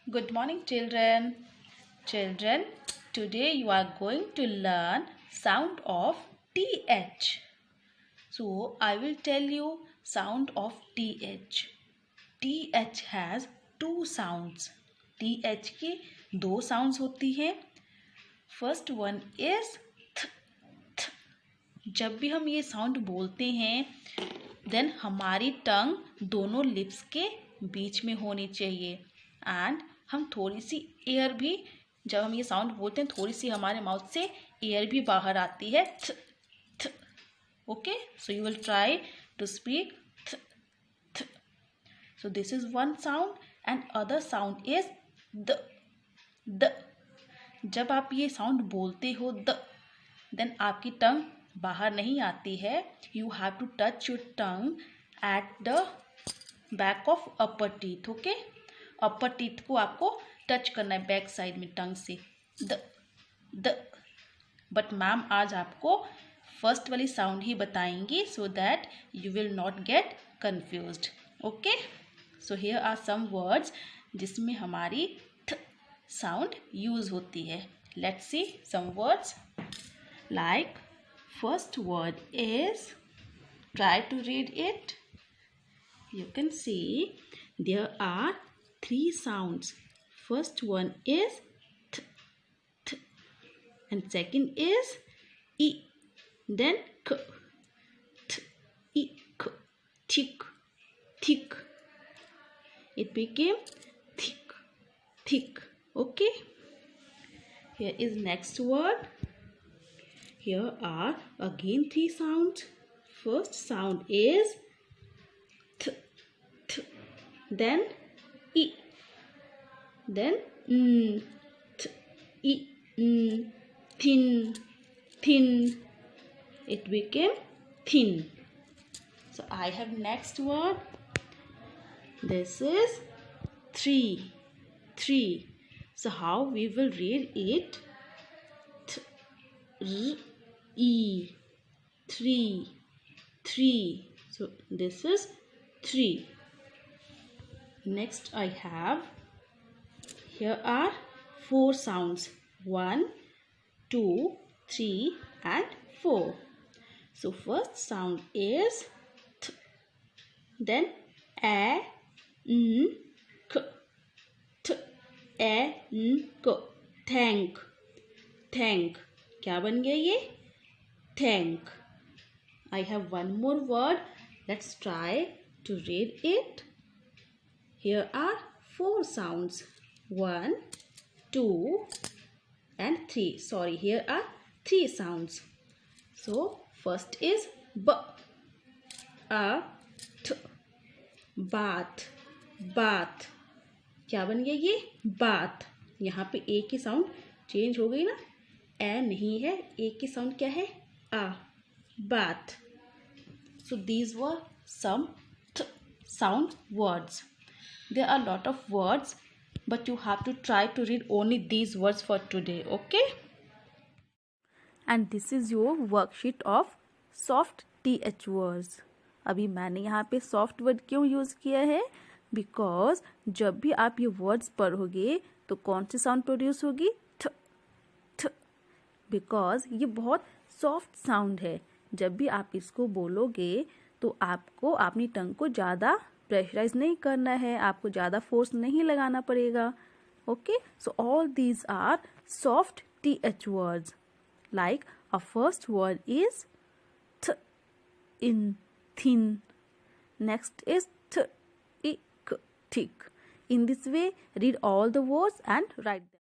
Good morning, children. Children, today you are going to learn sound of TH. So, I will tell you sound of TH. TH has two sounds. TH की दो sounds होती हैं. First one is th. जब भी हम ये sound बोलते हैं देन हमारी टंग दोनों लिप्स के बीच में होनी चाहिए एंड हम थोड़ी सी एयर भी जब हम ये साउंड बोलते हैं थोड़ी सी हमारे माउथ से एयर भी बाहर आती है th th okay so you will try to speak th th so this is one sound and other sound is the जब आप ये साउंड बोलते हो द देन आपकी टंग बाहर नहीं आती है you have to touch your tongue at the back of upper teeth okay upper teeth को आपको टच करना है बैक साइड में टंग से द बट मैम आज आपको फर्स्ट वाली साउंड ही बताएंगी so that you will not get confused okay so here are some words जिसमें हमारी थ साउंड यूज होती है let's see some words like first word is try to read it you can see there are three sounds first one is th, th and second is e then k th, e k thick thick it became thick okay here is next word. Here are again three sounds. First sound is th, th, then e, then th, e, thin, thin. It became thin. So I have next word. This is three. So how we will read it? Three. So this is three. Next I have here are four sounds 1 2 3 and 4. So first sound is th, then a n k th a n k thank क्या बन गया ये thank. I have one more word. Let's try to read it. Here are four sounds 1 2 and 3. Sorry, here are three sounds. So first is b a t bath क्या बन गया ये bath. यहाँ पे ए की साउंड चेंज हो गई ना ए नहीं है ए की साउंड क्या है a bath so these were some sound words there are lot of words but you have to try to read only these words for today okay and this is your worksheet of soft TH words. अभी मैंने यहाँ पे soft word क्यों use किया है because जब भी आप ये वर्ड्स पढ़ोगे तो कौन सी साउंड प्रोड्यूस होगी बिकॉज ये बहुत सॉफ्ट साउंड है जब भी आप इसको बोलोगे तो आपको अपनी टंग को ज़्यादा प्रेशराइज नहीं करना है आपको ज़्यादा फोर्स नहीं लगाना पड़ेगा okay so all these are soft TH words like a first word is th in thin next is th ick thick in this way read all the words and right